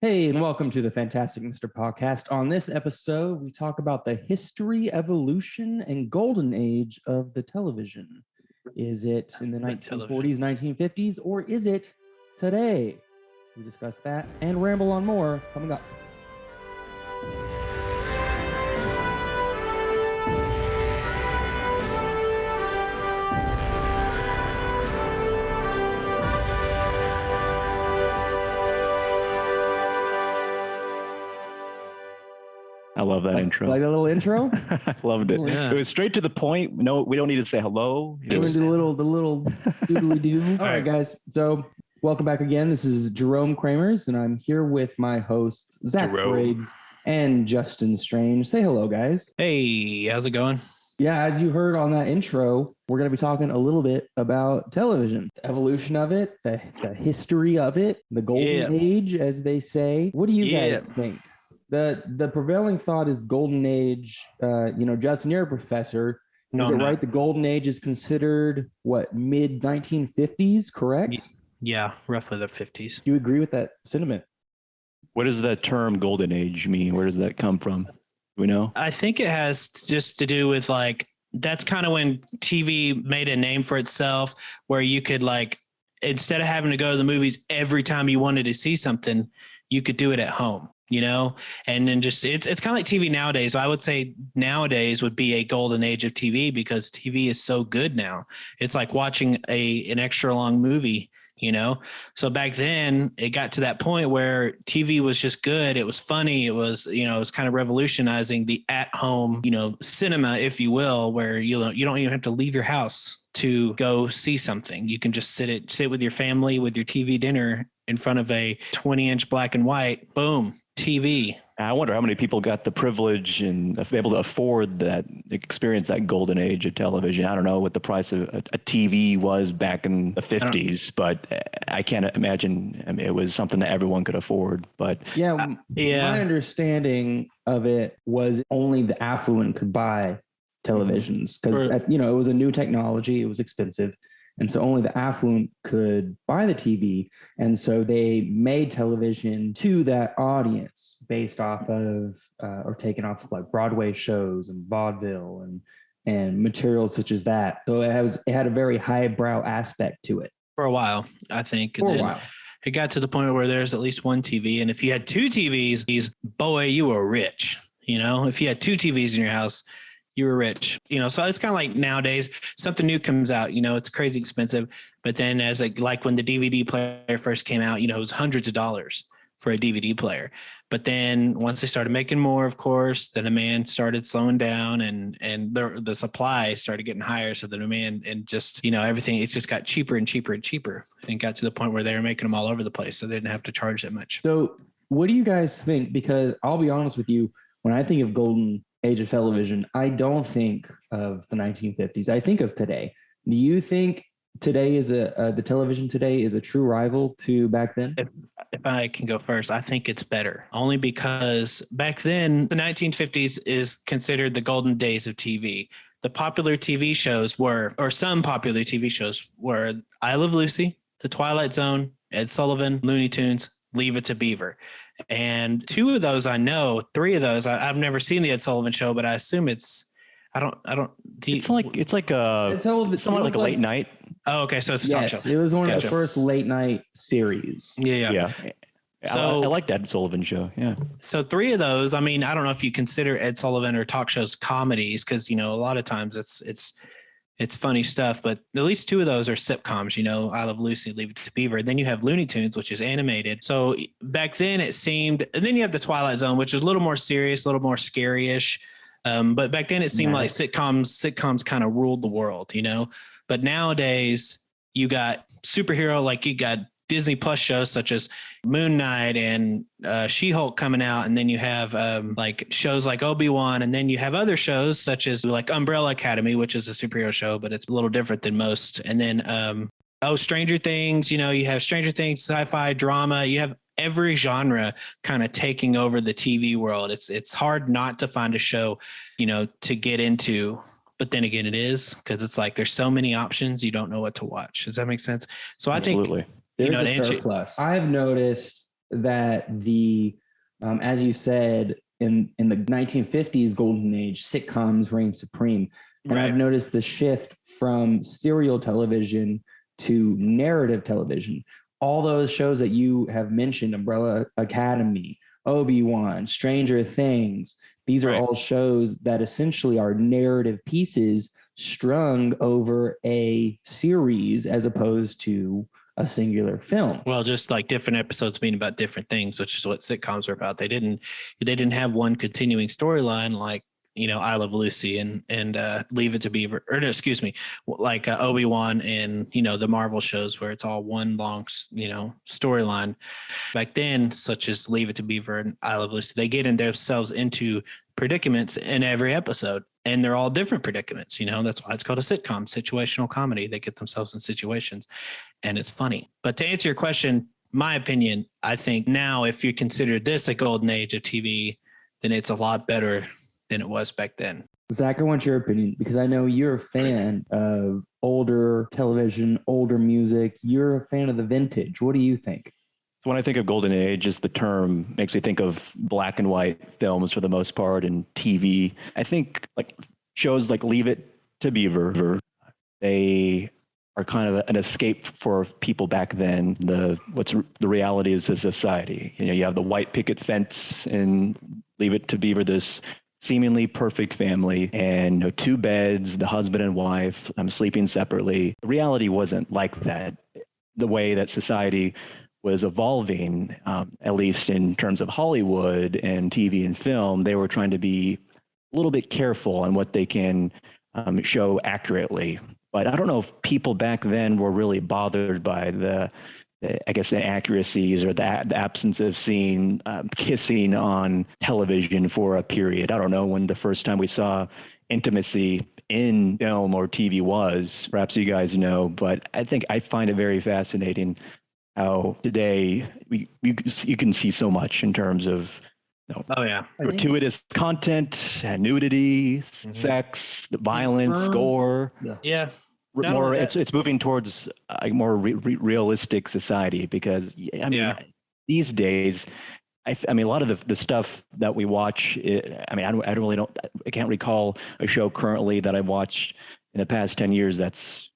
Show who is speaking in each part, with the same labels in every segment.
Speaker 1: Hey, and welcome to the Fantastic Mr. Podcast. On this episode, we talk about the history, evolution, and golden age of the television. Is it in the 1940s, 1950s, or is it today? We discuss that and ramble on more coming up.
Speaker 2: I love that intro.
Speaker 1: Like a little intro?
Speaker 2: I loved it. Yeah. It was straight to the point. No, we don't need to say hello.
Speaker 1: It was the little doodly doo. All right, guys. So welcome back again. This is Jerome Kramers, and I'm here with my hosts, Zack Briggs and Justin Strange. Say hello, guys.
Speaker 3: Hey, how's it going?
Speaker 1: Yeah, as you heard on that intro, we're going to be talking a little bit about television, the evolution of it, the history of it, the golden age, as they say. What do you guys think? The prevailing thought is golden age. Justin, you're a professor. Is it right? The golden age is considered what, mid 1950s, correct?
Speaker 3: Yeah, roughly the 50s.
Speaker 1: Do you agree with that sentiment?
Speaker 2: What does that term golden age mean? Where does that come from? Do we know?
Speaker 3: I think it has just to do with that's kind of when TV made a name for itself, where you could instead of having to go to the movies every time you wanted to see something, you could do it at home. And then just it's kind of like TV nowadays. So I would say nowadays would be a golden age of TV because TV is so good now. It's like watching an extra long movie, So back then it got to that point where TV was just good. It was funny. It was, it was kind of revolutionizing the at-home, cinema, if you will, where you don't even have to leave your house to go see something. You can just sit with your family with your TV dinner in front of a 20-inch black and white, boom, TV.
Speaker 2: I wonder how many people got the privilege and able to afford that, experience that golden age of television. I don't know what the price of a TV was back in the 50s, but I can't imagine. I mean, it was something that everyone could afford. But
Speaker 1: my understanding of it was only the affluent could buy televisions because it was a new technology. It was expensive. And so only the affluent could buy the TV. And so they made television to that audience based off of or taken off of like Broadway shows and vaudeville and materials such as that. So it had a very highbrow aspect to it.
Speaker 3: For a while, I think. And then it got to the point where there's at least one TV. And if you had two TVs, boy, you were rich. If you had two TVs in your house, you were rich, so it's kind of like nowadays something new comes out, it's crazy expensive. But then as like when the DVD player first came out, it was hundreds of dollars for a DVD player. But then once they started making more, of course, the demand started slowing down and the supply started getting higher. So the demand and just, everything, it just got cheaper and cheaper and cheaper and got to the point where they were making them all over the place. So they didn't have to charge that much.
Speaker 1: So what do you guys think? Because I'll be honest with you, when I think of golden age of television, I don't think of the 1950s. I think of today. Do you think today is the television today is a true rival to back then?
Speaker 3: If I can go first, I think it's better. Only because back then, the 1950s is considered the golden days of TV. The popular TV shows some popular TV shows were I Love Lucy, The Twilight Zone, Ed Sullivan, Looney Tunes, Leave It to Beaver. And two of those I know, three of those I've never seen the Ed Sullivan Show, but I assume it's
Speaker 2: like somewhat like a late night.
Speaker 3: Oh, okay, so it's a talk show.
Speaker 1: It was one of the first late night series.
Speaker 3: Yeah.
Speaker 2: So I like that Ed Sullivan Show. Yeah.
Speaker 3: So three of those. I mean, I don't know if you consider Ed Sullivan or talk shows comedies because a lot of times it's funny stuff, but at least two of those are sitcoms, I Love Lucy, Leave It to Beaver. Then you have Looney Tunes, which is animated. So back then it seemed, and then you have The Twilight Zone, which is a little more serious, a little more scary-ish. But back then it seemed like sitcoms kind of ruled the world, but nowadays you got superhero, like you got Disney Plus shows such as Moon Knight and She-Hulk coming out. And then you have like shows like Obi-Wan. And then you have other shows such as like Umbrella Academy, which is a superhero show, but it's a little different than most. And then, Stranger Things, you have Stranger Things, sci-fi, drama. You have every genre kind of taking over the TV world. It's hard not to find a show, to get into. But then again, it is because it's like there's so many options. You don't know what to watch. Does that make sense? So
Speaker 2: Absolutely.
Speaker 3: I think
Speaker 1: There's a surplus. I've noticed that as you said, in the 1950s golden age, sitcoms reigned supreme. And I've noticed the shift from serial television to narrative television. All those shows that you have mentioned, Umbrella Academy, Obi-Wan, Stranger Things, these are all shows that essentially are narrative pieces strung over a series as opposed to a singular film.
Speaker 3: Well, just like different episodes being about different things, which is what sitcoms are about. They didn't have one continuing storyline like, I Love Lucy and Leave It to Beaver, or no, excuse me, like Obi-Wan and, the Marvel shows where it's all one long, storyline. Back then, such as Leave It to Beaver and I Love Lucy, they get themselves into predicaments in every episode, and they're all different predicaments. That's why it's called a sitcom, situational comedy. They get themselves in situations and it's funny. But to answer your question, my opinion, I think now if you consider this a golden age of TV, then it's a lot better than it was back then.
Speaker 1: Zach, I want your opinion because I know you're a fan of older television, older music. You're a fan of the vintage. What do you think?
Speaker 2: So when I think of golden age, the term makes me think of black and white films for the most part and TV. I think like shows like Leave It to Beaver, they are kind of an escape for people back then. The reality is of society. You have the white picket fence and Leave It to Beaver, this seemingly perfect family, and 2 beds, the husband and wife sleeping separately. The reality wasn't like that. The way that society was evolving, at least in terms of Hollywood and TV and film, they were trying to be a little bit careful on what they can show accurately. But I don't know if people back then were really bothered by the accuracies or the absence of seeing kissing on television for a period. I don't know when the first time we saw intimacy in film or TV was. Perhaps you guys know, but I think I find it very fascinating how today you can see so much in terms of gratuitous content, nudity, sex, violence, gore.
Speaker 3: Yeah.
Speaker 2: More, it's moving towards a more realistic society because these days, I mean, a lot of the stuff that we watch. I can't recall a show currently that I've watched in the past 10 years that's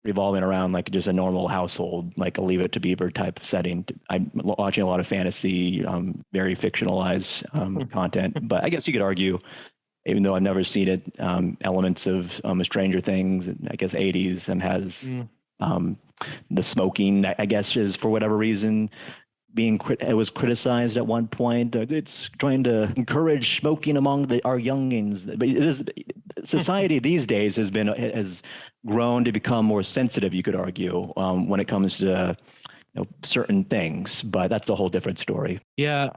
Speaker 2: revolving around like just a normal household, like a Leave It to Beaver type setting. I'm watching a lot of fantasy, very fictionalized content, but I guess you could argue, even though I've never seen it, elements of Stranger Things, I guess 80s, and has the smoking, I guess, is for whatever reason it was criticized at one point. It's trying to encourage smoking among our youngins. But it is, society these days has grown to become more sensitive, you could argue, when it comes to certain things. But that's a whole different story.
Speaker 3: Yeah.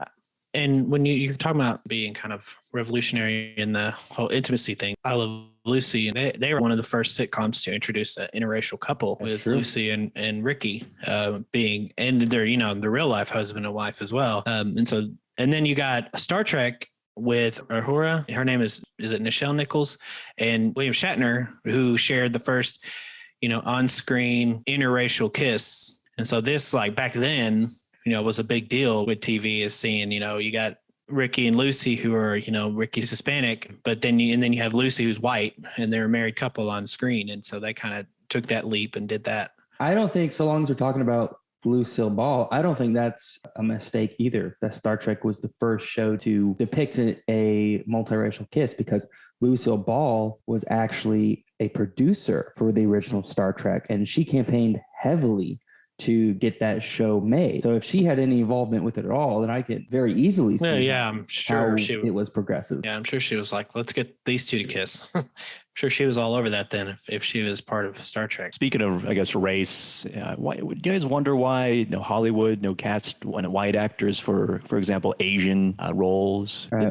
Speaker 3: And when you're talking about being kind of revolutionary in the whole intimacy thing, I Love Lucy, and they were one of the first sitcoms to introduce an interracial couple with Lucy and Ricky being, and their real life husband and wife as well. And then you got Star Trek with Uhura. Her name is it Nichelle Nichols and William Shatner, who shared the first, on-screen interracial kiss. And so this, like back then, was a big deal with TV, is seeing, you got Ricky and Lucy who are, Ricky's Hispanic, but then you have Lucy who's white and they're a married couple on screen. And so they kind of took that leap and did that.
Speaker 1: I don't think, so long as we're talking about Lucille Ball, I don't think that's a mistake either. That Star Trek was the first show to depict a multiracial kiss, because Lucille Ball was actually a producer for the original Star Trek, and she campaigned heavily to get that show made. So if she had any involvement with it at all, then I could very easily see
Speaker 3: I'm sure
Speaker 1: it was progressive.
Speaker 3: Yeah, I'm sure she was like, let's get these two to kiss. I'm sure she was all over that then if she was part of Star Trek.
Speaker 2: Speaking of, I guess, race, why, do you guys wonder why Hollywood cast white actors for example, Asian roles?
Speaker 1: Are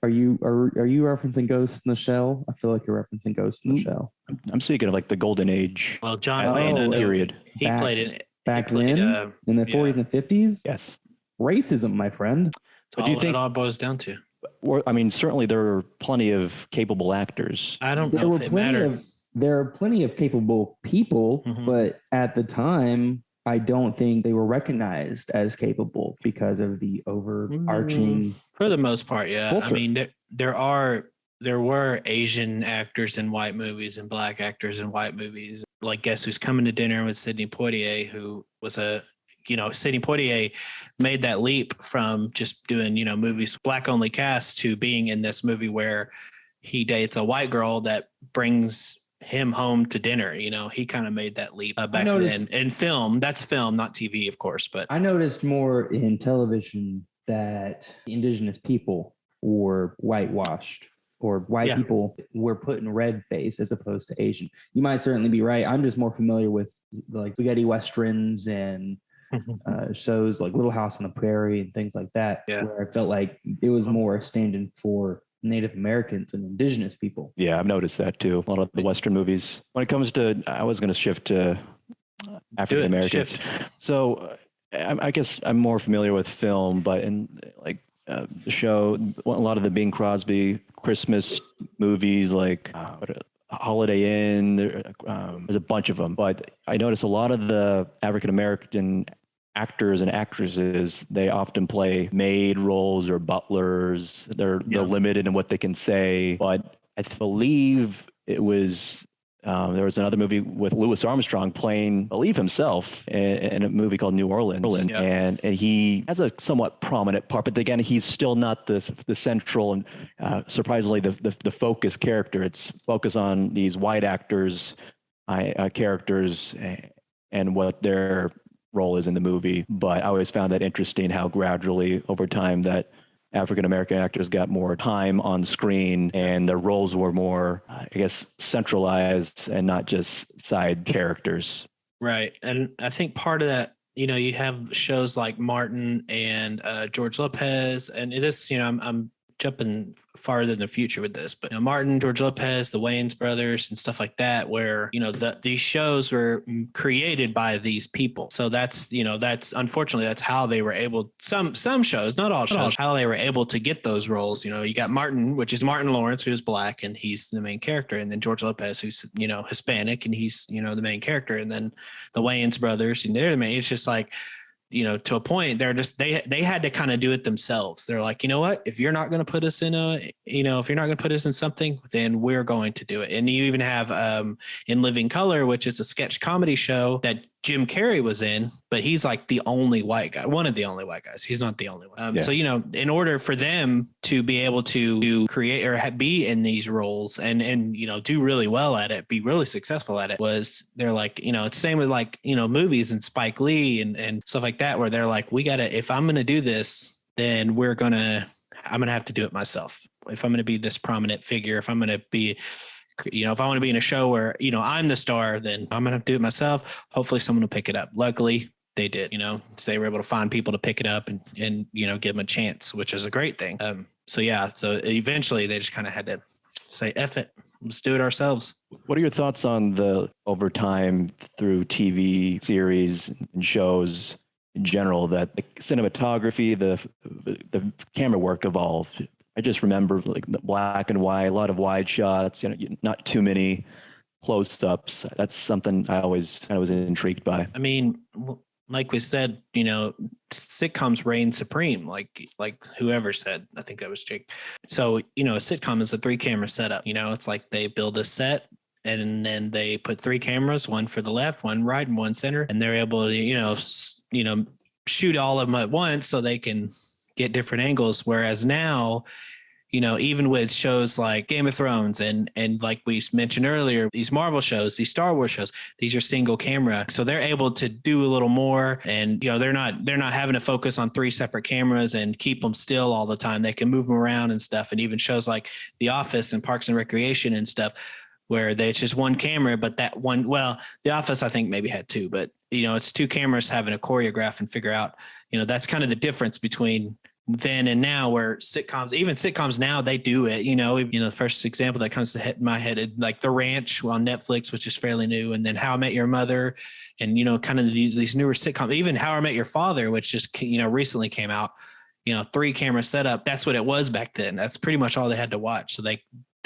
Speaker 1: you referencing Ghost in the Shell? I feel like you're referencing Ghost in the Shell.
Speaker 2: I'm speaking of like the golden age.
Speaker 3: Well, John Wayne
Speaker 2: period.
Speaker 3: He played it
Speaker 1: back then in the 40s and 50s.
Speaker 2: Yes,
Speaker 1: racism, my friend.
Speaker 2: What do you think
Speaker 3: it all boils down to?
Speaker 2: I mean, certainly there are plenty of capable actors.
Speaker 3: I don't know if it matters.
Speaker 1: There are plenty of capable people, but at the time, I don't think they were recognized as capable because of the overarching.
Speaker 3: For the most part, yeah.
Speaker 1: Culture.
Speaker 3: I mean, there were Asian actors in white movies and black actors in white movies. Like Guess Who's Coming to Dinner with Sidney Poitier, who was Sidney Poitier made that leap from just doing, movies black only cast to being in this movie where he dates a white girl that brings him home to dinner. He kind of made that leap back then in film. That's film, not TV, of course. But
Speaker 1: I noticed more in television that indigenous people were whitewashed, or white people were put in red face as opposed to Asian. You might certainly be right. I'm just more familiar with like spaghetti westerns and shows like Little House on the Prairie and things like that, where I felt like it was more standing for Native Americans and indigenous people.
Speaker 2: Yeah, I've noticed that too. A lot of the Western movies. When it comes to, I was going to shift to African Americans. So I guess I'm more familiar with film, but in like the show, a lot of the Bing Crosby Christmas movies, like Holiday Inn, there's a bunch of them. But I noticed a lot of the African American actors and actresses, they often play maid roles or butlers. They're limited in what they can say. But I believe it was there was another movie with Louis Armstrong playing, I believe, himself in a movie called New Orleans. And he has a somewhat prominent part, but again, he's still not the central and surprisingly the focus character. It's focused on these white actors, characters, and what their role is in the movie. But I always found that interesting how gradually over time that African American actors got more time on screen and their roles were more, I guess, centralized and not just side characters.
Speaker 3: Right. And I think part of that, you have shows like Martin and George Lopez, and this, I'm jumping farther in the future with this, but Martin, George Lopez, the Wayans brothers and stuff like that, where, these shows were created by these people. So that's unfortunately, that's how they were able, some shows, not all shows, how they were able to get those roles. You got Martin, which is Martin Lawrence, who's black and he's the main character. And then George Lopez, who's, Hispanic and he's, the main character. And then the Wayans brothers, and they're the main, it's just like, to a point, they're just, they had to kind of do it themselves. They're like, you know what, if you're not going to put us in if you're not going to put us in something, then we're going to do it. And you even have In Living Color, which is a sketch comedy show that Jim Carrey was in, but he's like the only white guy, one of the only white guys. He's not the only one. So, in order for them to be able to create or be in these roles and do really well at it, be really successful at it, was they're like, it's same with like, movies and Spike Lee and stuff like that, where they're like, if I'm going to do this, then I'm going to have to do it myself. If I'm going to be this prominent figure, if I'm going to be, if I want to be in a show where, I'm the star, then I'm going to have to do it myself. Hopefully someone will pick it up. Luckily they did, they were able to find people to pick it up and give them a chance, which is a great thing. So eventually they just kind of had to say, F it, let's do it ourselves.
Speaker 2: What are your thoughts on the over time through TV series and shows in general, that the cinematography, the camera work evolved? I just remember like the black and white, a lot of wide shots, not too many close-ups. That's something I always kind of was intrigued by.
Speaker 3: I mean, like we said, sitcoms reign supreme, like whoever said, I think that was Jake. So, a sitcom is a 3-camera setup. It's like they build a set and then they put 3 cameras, one for the left, one right, and one center. And they're able to, shoot all of them at once so they can get different angles. Whereas now, even with shows like Game of Thrones and like we mentioned earlier, these Marvel shows, these Star Wars shows, these are single camera. So they're able to do a little more, and they're not having to focus on 3 separate cameras and keep them still all the time. They can move them around and stuff. And even shows like The Office and Parks and Recreation and stuff, where it's just 1 camera, but that one, The Office, I think maybe had 2, but it's 2 cameras having to choreograph and figure out, that's kind of the difference between then and now, where sitcoms now, they do it, the first example that comes to my head, like The Ranch on Netflix, which is fairly new. And then How I Met Your Mother and, kind of these newer sitcoms, even How I Met Your Father, which just, recently came out, 3-camera setup. That's what it was back then. That's pretty much all they had to watch. So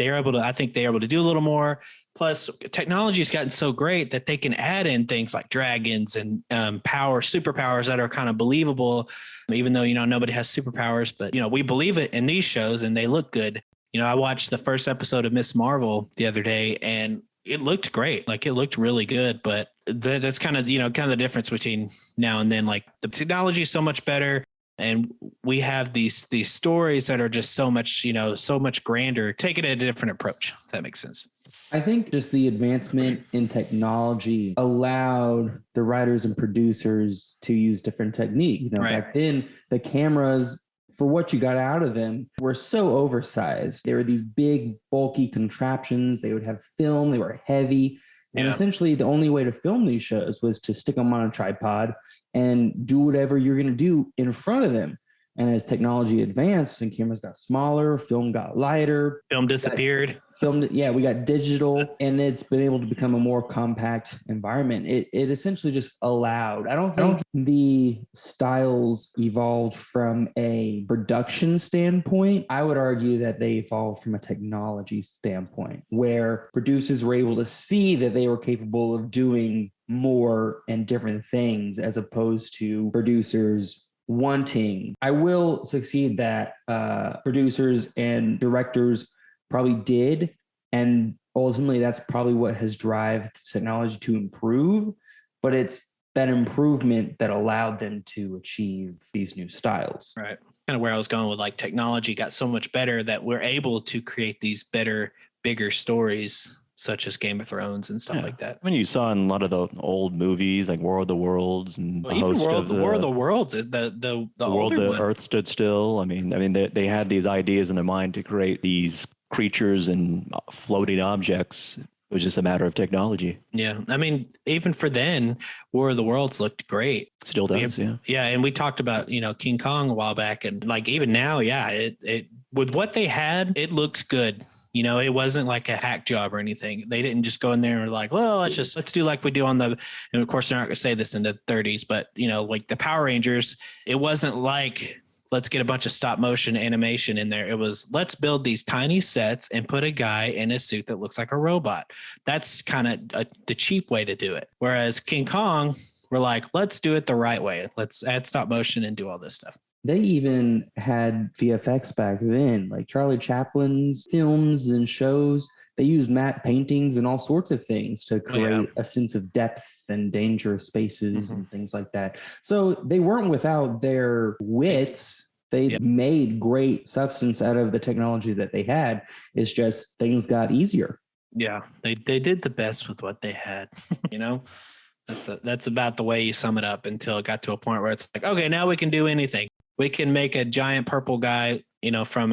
Speaker 3: I think they're able to do a little more. Plus, technology has gotten so great that they can add in things like dragons and superpowers that are kind of believable, even though, nobody has superpowers. But, we believe it in these shows and they look good. I watched the first episode of Miss Marvel the other day and it looked great. Like it looked really good. But that's kind of, kind of the difference between now and then. Like the technology is so much better. And we have these stories that are just so much, so much grander. Take it at a different approach, if that makes sense.
Speaker 1: I think just the advancement in technology allowed the writers and producers to use different technique. Back then, the cameras, for what you got out of them, were so oversized. They were these big, bulky contraptions. They would have film. They were heavy. And essentially, the only way to film these shows was to stick them on a tripod and do whatever you're going to do in front of them. And as technology advanced and cameras got smaller, film got lighter.
Speaker 3: Film disappeared.
Speaker 1: We got digital, and it's been able to become a more compact environment. It essentially just allowed. I don't think the styles evolved from a production standpoint. I would argue that they evolved from a technology standpoint, where producers were able to see that they were capable of doing more and different things, as opposed to producers wanting. I will succeed that producers and directors probably did, and ultimately that's probably what has driven technology to improve, but it's that improvement that allowed them to achieve these new styles.
Speaker 3: Right. Kind of where I was going with, like, technology got so much better that we're able to create these better, bigger stories, such as Game of Thrones and stuff like that.
Speaker 2: I mean, you saw in a lot of the old movies like War of the Worlds and
Speaker 3: even War of the Worlds, the
Speaker 2: World the Earth Stood Still. I mean, they had these ideas in their mind to create these creatures and floating objects. It was just a matter of technology.
Speaker 3: Yeah. I mean, even for then, War of the Worlds looked great.
Speaker 2: Still does, yeah.
Speaker 3: Yeah. And we talked about, King Kong a while back, and like even now, it with what they had, it looks good. It wasn't like a hack job or anything. They didn't just go in there and like, well, let's do like we do on and of course they're not going to say this in the 30s, but like the Power Rangers, it wasn't like, let's get a bunch of stop motion animation in there. It was, let's build these tiny sets and put a guy in a suit that looks like a robot. That's kind of the cheap way to do it. Whereas King Kong, we're like, let's do it the right way. Let's add stop motion and do all this stuff.
Speaker 1: They even had VFX back then, like Charlie Chaplin's films and shows. They used matte paintings and all sorts of things to create a sense of depth and dangerous spaces and things like that. So they weren't without their wits. They made great substance out of the technology that they had. It's just things got easier.
Speaker 3: Yeah, they did the best with what they had, That's about the way you sum it up, until it got to a point where it's like, okay, now we can do anything. We can make a giant purple guy, from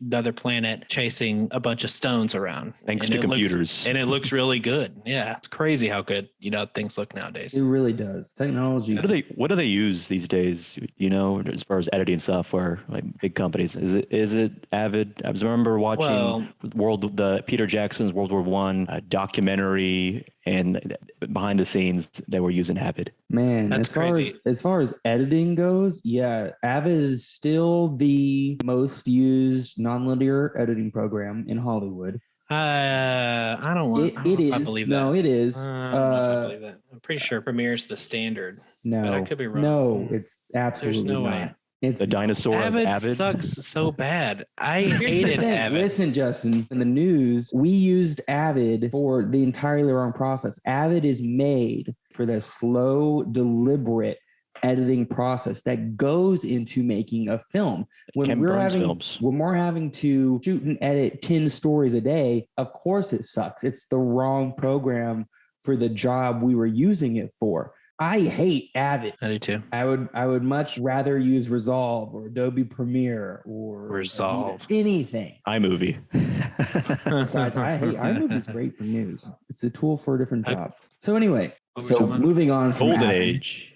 Speaker 3: another planet chasing a bunch of stones around.
Speaker 2: Thanks to computers.
Speaker 3: And it looks really good. Yeah, it's crazy how good, things look nowadays.
Speaker 1: It really does. Technology.
Speaker 2: What do they use these days, as far as editing software, like big companies? Is it Avid? I remember watching the Peter Jackson's World War I documentary, and behind the scenes they were using Avid.
Speaker 1: Man,
Speaker 3: that's crazy.
Speaker 1: As far as editing goes, Avid is still the most used nonlinear editing program in Hollywood.
Speaker 3: I don't want.
Speaker 1: It is.
Speaker 3: I believe
Speaker 1: no,
Speaker 3: that.
Speaker 1: it is.
Speaker 3: I don't know if I believe that. I'm pretty sure Premiere's the standard.
Speaker 1: No,
Speaker 3: but I could be wrong.
Speaker 1: No, it's absolutely
Speaker 3: There's no
Speaker 1: not.
Speaker 3: way.
Speaker 1: It's
Speaker 2: the dinosaur
Speaker 3: Avid
Speaker 2: of Avid
Speaker 3: sucks so bad. I hated Avid.
Speaker 1: Listen, Justin, in the news, we used Avid for the entirely wrong process. Avid is made for the slow, deliberate editing process that goes into making a film. When we're having to shoot and edit 10 stories a day, of course it sucks. It's the wrong program for the job we were using it for. I hate Avid.
Speaker 3: I do too.
Speaker 1: I would much rather use Resolve or Adobe Premiere or
Speaker 3: Resolve.
Speaker 1: Anything.
Speaker 2: iMovie.
Speaker 1: Besides, iMovie is great for news. It's a tool for a different job. So anyway, moving on from
Speaker 2: Golden
Speaker 1: Avid,
Speaker 2: Age.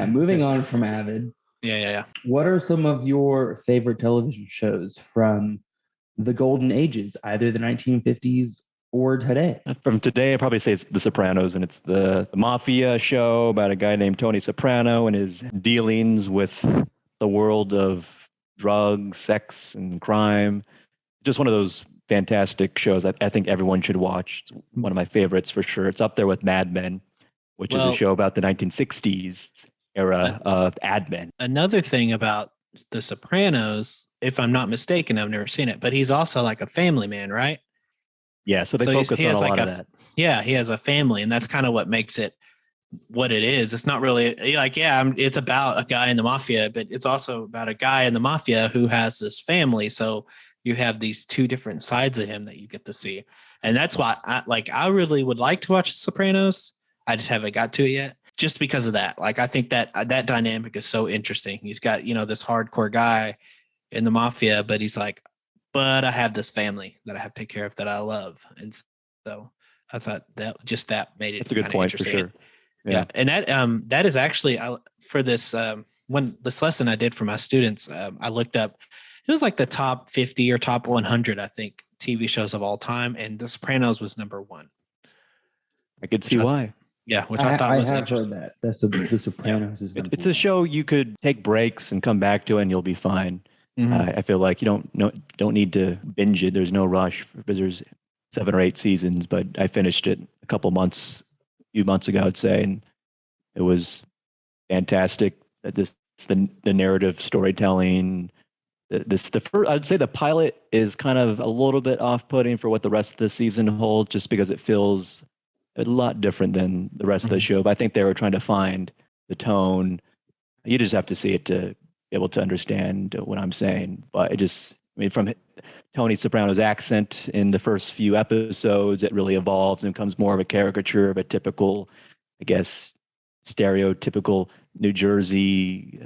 Speaker 1: moving on from Avid.
Speaker 3: Yeah.
Speaker 1: What are some of your favorite television shows from the Golden Ages, either the 1950s or today?
Speaker 2: From today, I'd probably say it's The Sopranos, and it's the mafia show about a guy named Tony Soprano and his dealings with the world of drugs, sex, and crime. Just one of those fantastic shows I think everyone should watch. It's one of my favorites for sure. It's up there with Mad Men, which is a show about the 1960s era of admin.
Speaker 3: Another thing about The Sopranos, if I'm not mistaken, I've never seen it, but he's also like a family man, right?
Speaker 2: Yeah, so they focus on a lot of that.
Speaker 3: Yeah, he has a family, and that's kind of what makes it what it is. It's not really like, it's about a guy in the mafia, but it's also about a guy in the mafia who has this family. So you have these two different sides of him that you get to see. And that's why I really would like to watch The Sopranos. I just haven't got to it yet just because of that. Like, I think that dynamic is so interesting. He's got, this hardcore guy in the mafia, but he's like, but I have this family that I have to take care of that I love. And so I thought that made it.
Speaker 2: That's a good point for sure.
Speaker 3: Yeah. And that is actually for this this lesson I did for my students. I looked up, it was like the top 50 or top 100, I think, TV shows of all time, and The Sopranos was number 1.
Speaker 2: I could see why.
Speaker 3: Yeah, which I thought was
Speaker 1: Heard
Speaker 3: interesting.
Speaker 1: that. That's The Sopranos is
Speaker 2: it's a show you could take breaks and come back to, and you'll be fine. Mm-hmm. I feel like you don't need to binge it. There's no rush because there's 7 or 8 seasons. But I finished it a few months ago, I'd say, and it was fantastic. The narrative storytelling. I'd say the pilot is kind of a little bit off-putting for what the rest of the season holds, just because it feels a lot different than the rest of the show. But I think they were trying to find the tone. You just have to see it to be able to understand what I'm saying. But from Tony Soprano's accent in the first few episodes, it really evolves and becomes more of a caricature of a typical, I guess, stereotypical New Jersey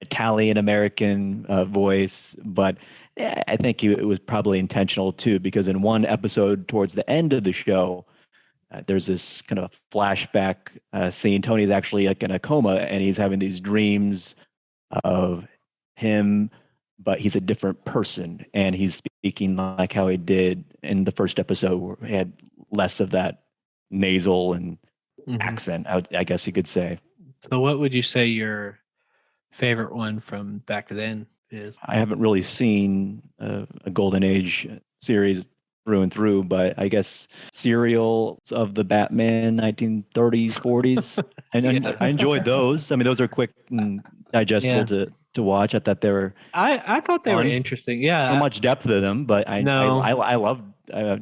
Speaker 2: Italian American voice. But I think it was probably intentional too, because in one episode towards the end of the show, there's this kind of flashback scene. Tony's actually like in a coma, and he's having these dreams of him, but he's a different person, and he's speaking like how he did in the first episode, where he had less of that nasal and accent, I guess you could say.
Speaker 3: So what would you say your favorite one from back then is?
Speaker 2: I haven't really seen a Golden Age series through and through, but I guess serials of the Batman 1930s, 40s. And I enjoyed those. I mean, those are quick and digestible to watch. I thought they were.
Speaker 3: I thought they were interesting. Yeah,
Speaker 2: not much depth to them, but I loved. I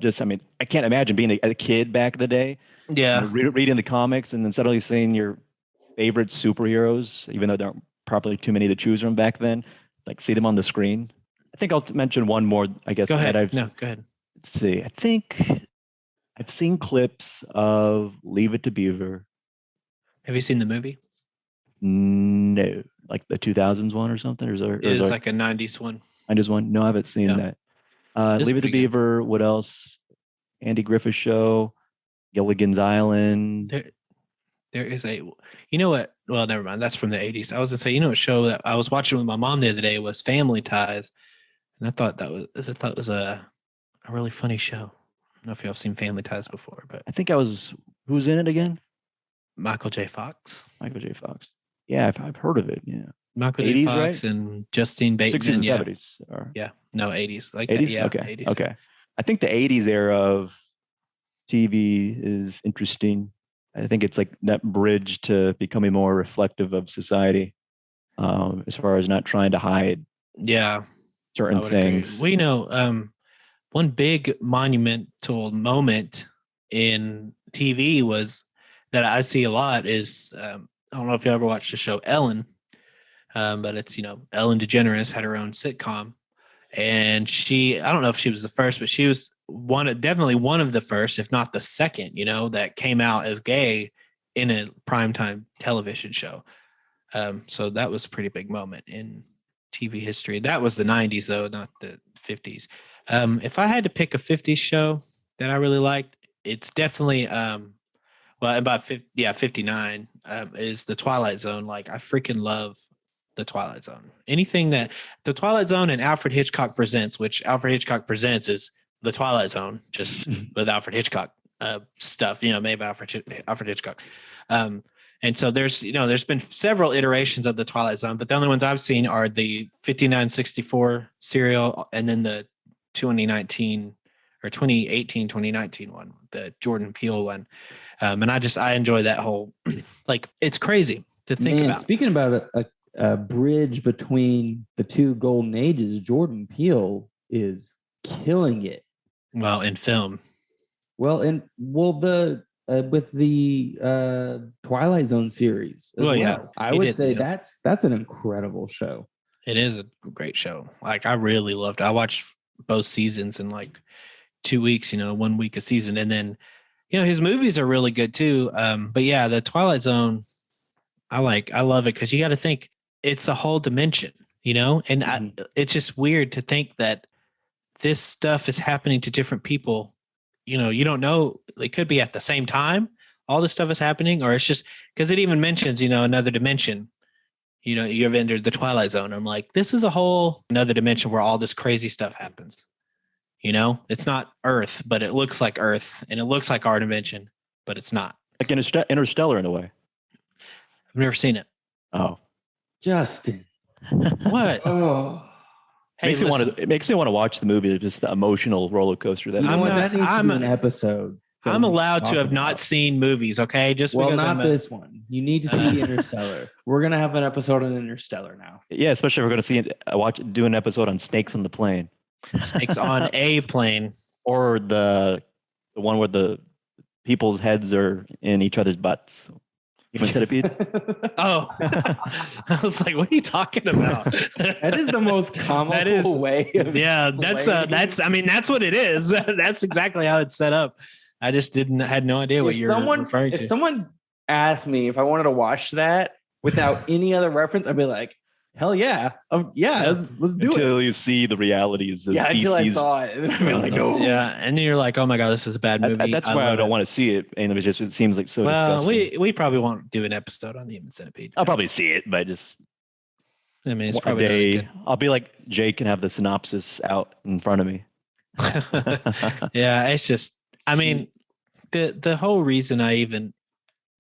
Speaker 2: can't imagine being a kid back in the day.
Speaker 3: Yeah,
Speaker 2: reading the comics and then suddenly seeing your favorite superheroes, even though there aren't probably too many to choose from back then, like see them on the screen. I think I'll mention one more. I guess.
Speaker 3: Go ahead. Go ahead.
Speaker 2: Let's see. I think I've seen clips of Leave It to Beaver.
Speaker 3: Have you seen the movie?
Speaker 2: No, like the 2000s one or something.
Speaker 3: It's like a 90s one.
Speaker 2: 90s one. No, I haven't seen that. Leave It to Beaver. Good. What else? Andy Griffith Show. Gilligan's Island.
Speaker 3: There is you know what? Well, never mind. That's from the 80s. I was gonna say, a show that I was watching with my mom the other day was Family Ties, and I thought it was a really funny show. I don't know if y'all seen Family Ties before, but
Speaker 2: I think who's in it again?
Speaker 3: Michael J. Fox.
Speaker 2: Yeah, I've heard of it. Yeah,
Speaker 3: Michael J. Fox, right? And Justine Bateman.
Speaker 2: 60s and 70s.
Speaker 3: Yeah, no, 80s. Like
Speaker 2: 80s?
Speaker 3: That, yeah,
Speaker 2: okay.
Speaker 3: 80s.
Speaker 2: Okay. I think the 80s era of TV is interesting. I think it's like that bridge to becoming more reflective of society, as far as not trying to hide certain things.
Speaker 3: Agree. One big monumental moment in TV was that I see a lot is, I don't know if you ever watched the show Ellen, but it's, Ellen DeGeneres had her own sitcom, and I don't know if she was the first, but she was definitely one of the first, if not the second, that came out as gay in a primetime television show. So that was a pretty big moment in TV history. That was the 90s though, not the 50s. If I had to pick a 50s show that I really liked, it's definitely, about 59 is The Twilight Zone. Like, I freaking love The Twilight Zone. Anything that The Twilight Zone and Alfred Hitchcock Presents, which Alfred Hitchcock Presents is The Twilight Zone, just with Alfred Hitchcock stuff, made by Alfred Hitchcock. And so there's been several iterations of The Twilight Zone, but the only ones I've seen are the 5964 serial and then the 2019 or 2018, 2019 one, the Jordan Peele one. And I enjoy that whole, like, it's crazy to think about.
Speaker 1: Speaking about a bridge between the two golden ages, Jordan Peele is killing it.
Speaker 3: Well, in film.
Speaker 1: Well, with the Twilight Zone series as well. Yeah, I would say that's an incredible show.
Speaker 3: It is a great show. Like, I really loved it. I watched both seasons in like 2 weeks, 1 week a season. And then, his movies are really good too. But yeah, the Twilight Zone, I love it because you got to think it's a whole dimension, and it's just weird to think that this stuff is happening to different people. You don't know, it could be at the same time all this stuff is happening, or it's just because it even mentions, another dimension. You've entered the Twilight Zone. I'm like, this is a whole another dimension where all this crazy stuff happens. It's not Earth, but it looks like Earth, and it looks like our dimension, but it's not.
Speaker 2: Like Interstellar in a way.
Speaker 3: I've never seen it.
Speaker 2: Oh,
Speaker 1: Justin,
Speaker 3: what?
Speaker 1: Oh,
Speaker 2: hey, it makes me want to watch the movie. Just the emotional roller coaster.
Speaker 1: That needs to be an episode.
Speaker 3: I'm allowed to have not seen movies, okay? Just because
Speaker 1: this one. You need to see Interstellar. We're gonna have an episode on Interstellar now.
Speaker 2: Yeah, especially if we're gonna do an episode on snakes on the plane.
Speaker 3: Snakes on a plane,
Speaker 2: or the one where the people's heads are in each other's butts. Human centipede.
Speaker 3: Oh, I was like, what are you talking about?
Speaker 1: That is the most comical way.
Speaker 3: That's what it is. That's exactly how it's set up. I just had no idea what you're referring to.
Speaker 1: If someone asked me if I wanted to watch that without any other reference, I'd be like, hell yeah. Let's do it.
Speaker 2: Until you see the realities of
Speaker 1: until I saw it. And I'd be like, no.
Speaker 3: Yeah. And then you're like, oh my God, this is a bad movie.
Speaker 2: That's why I don't want to see it. And it seems like so disgusting.
Speaker 3: We probably won't do an episode on the Human Centipede.
Speaker 2: I'll probably see it, but it's
Speaker 3: probably
Speaker 2: day, I'll be like Jake and have the synopsis out in front of me.
Speaker 3: Yeah, it's just, the whole reason I even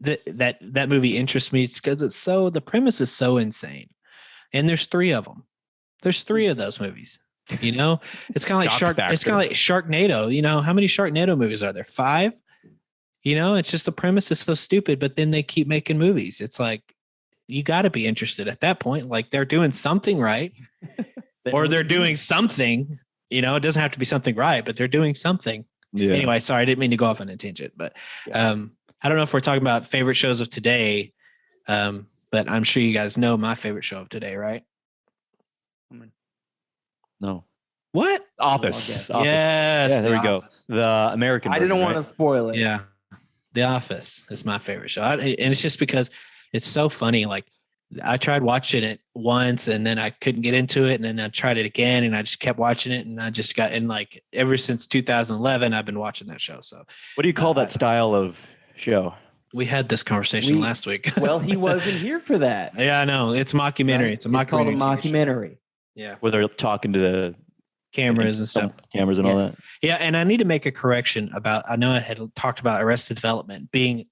Speaker 3: that movie interests me is because the premise is so insane, and there's 3 of them. There's 3 of those movies. It's kind of like It's kind of like Sharknado. How many Sharknado movies are there? 5. It's just the premise is so stupid, but then they keep making movies. It's like you got to be interested at that point. Like they're doing something right, or they're doing something. It doesn't have to be something right, but they're doing something. Yeah. Anyway, sorry, I didn't mean to go off on a tangent, but I don't know if we're talking about favorite shows of today, but I'm sure you guys know my favorite show of today, right?
Speaker 2: No.
Speaker 3: What?
Speaker 2: Office.
Speaker 3: Yes.
Speaker 2: Yeah, there we go. The American version,
Speaker 1: I didn't want to spoil it.
Speaker 3: Yeah. The Office is my favorite show. And it's just because it's so funny. Like, I tried watching it once and then I couldn't get into it. And then I tried it again and I just kept watching it. And I just got in, like, ever since 2011, I've been watching that show. So
Speaker 2: what do you call that style of show?
Speaker 3: We had this conversation last week.
Speaker 1: Well, he wasn't here for that.
Speaker 3: Yeah, I know. It's mockumentary.
Speaker 1: Right? It's called a mockumentary.
Speaker 3: Yeah.
Speaker 2: Where they're talking to the
Speaker 3: cameras and stuff.
Speaker 2: Cameras and all that.
Speaker 3: Yeah. And I need to make a correction about, I know I had talked about Arrested Development being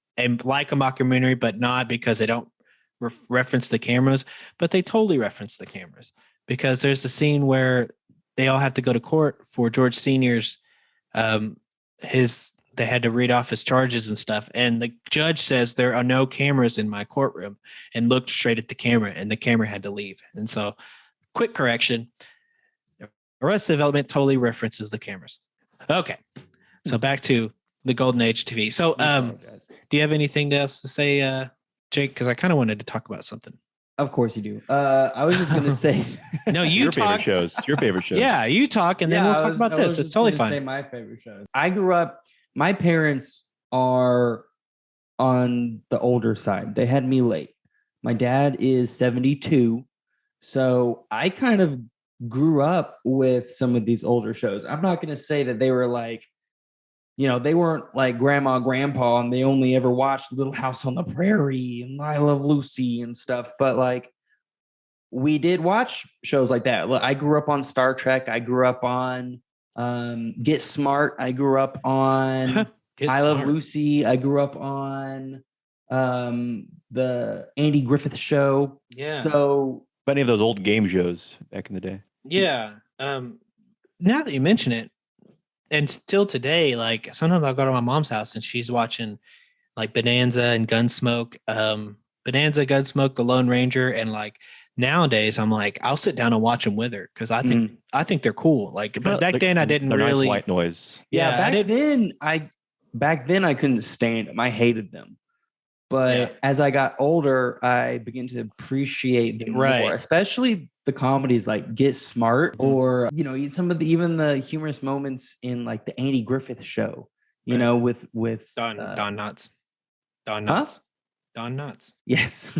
Speaker 3: like a mockumentary, but not because they don't reference the cameras, but they totally reference the cameras, because there's a scene where they all have to go to court for George Sr.'s, they had to read off his charges and stuff. And the judge says there are no cameras in my courtroom, and looked straight at the camera, and the camera had to leave. And so, quick correction, Arrested Development totally references the cameras. Okay. So back to the golden age TV. So, do you have anything else to say, Jake? Because I kind of wanted to talk about something.
Speaker 1: Of course you do. I was just going to say.
Speaker 3: No,
Speaker 2: your favorite shows. Your favorite shows.
Speaker 3: Yeah, you talk, and then we'll talk about this. It's totally fine.
Speaker 1: Say my favorite shows. I grew up. My parents are on the older side. They had me late. My dad is 72, so I kind of grew up with some of these older shows. I'm not going to say that they were like, they weren't like Grandma, Grandpa, and they only ever watched Little House on the Prairie and I Love Lucy and stuff. But like, we did watch shows like that. I grew up on Star Trek. I grew up on Get Smart. I grew up on I Love Lucy. I grew up on the Andy Griffith Show.
Speaker 3: Yeah.
Speaker 1: So
Speaker 2: any of those old game shows back in the day.
Speaker 3: Yeah. now that you mention it, and still today, like sometimes I'll go to my mom's house and she's watching like Bonanza and Gunsmoke, Bonanza, Gunsmoke, The Lone Ranger, and like nowadays I'm like I'll sit down and watch them with her because I think they're cool. Like, but back then I didn't really
Speaker 2: nice white noise.
Speaker 1: Yeah, back then I couldn't stand them. I hated them. But as I got older, I began to appreciate them more, especially the comedies like Get Smart or, you know, some of even the humorous moments in like the Andy Griffith Show, you know, with
Speaker 3: Don Knotts. Don
Speaker 1: Huh?
Speaker 3: Knotts. Don Knotts.
Speaker 1: Yes.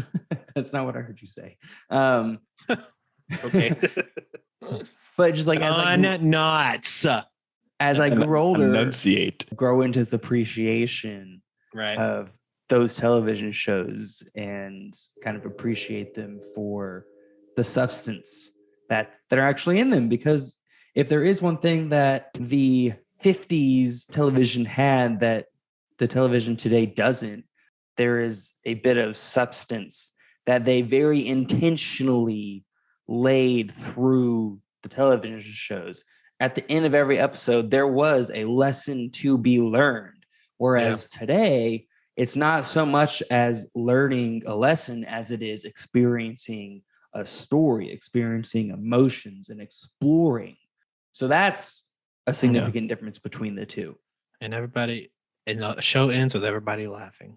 Speaker 1: That's not what I heard you say.
Speaker 3: Okay.
Speaker 1: But just like
Speaker 3: Don Knotts.
Speaker 1: As I grew older,
Speaker 2: enunciate.
Speaker 1: grow into this appreciation of those television shows and kind of appreciate them for the substance that are actually in them. Because if there is one thing that the 50s television had that the television today doesn't, there is a bit of substance that they very intentionally laid through the television shows. At the end of every episode, there was a lesson to be learned. Whereas today, it's not so much as learning a lesson as it is experiencing a story, experiencing emotions, and exploring. So that's a significant difference between the two.
Speaker 3: And the show ends with everybody laughing.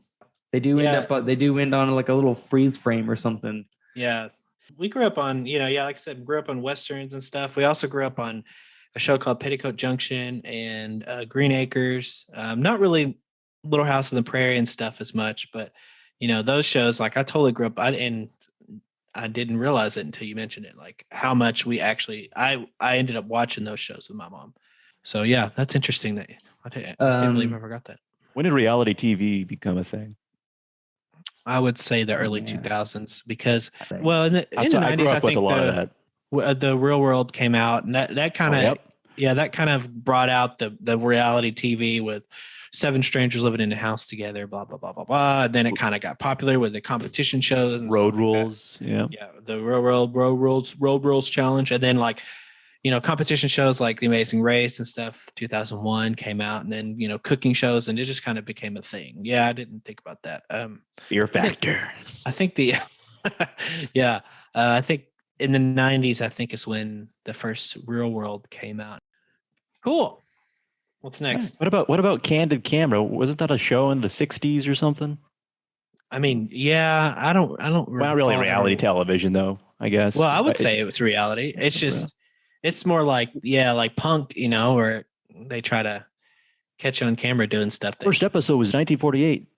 Speaker 1: They do end on like a little freeze frame or something.
Speaker 3: Yeah. We grew up on, like I said, grew up on Westerns and stuff. We also grew up on a show called Petticoat Junction and Green Acres. Not really Little House on the Prairie and stuff as much, but those shows, like I totally grew up and I didn't realize it until you mentioned it, like how much I ended up watching those shows with my mom. So yeah, that's interesting that I can't believe I forgot that.
Speaker 2: When did reality TV become a thing?
Speaker 3: I would say the early 2000s because, well, in the 90s, I think the Real World came out, and that kind of, that kind of brought out the reality TV with 7 strangers living in a house together, blah, blah, blah, blah, blah. And then it kind of got popular with the competition shows and
Speaker 2: Road Rules.
Speaker 3: Yeah. The Road Rules Challenge. And then competition shows like The Amazing Race and stuff, 2001 came out, and then, cooking shows, and it just kind of became a thing. Yeah. I didn't think about that.
Speaker 2: Fear Factor.
Speaker 3: I think I think in the 90s, I think is when the first Real World came out. Cool. What's next?
Speaker 2: What about Candid Camera? Wasn't that a show in the 60s or something?
Speaker 3: I mean, yeah, I don't. Well,
Speaker 2: not really reality television, though, I guess.
Speaker 3: Well, I would say it was reality. It's just, it's more like Punk, where they try to catch you on camera doing stuff.
Speaker 2: First episode was 1948,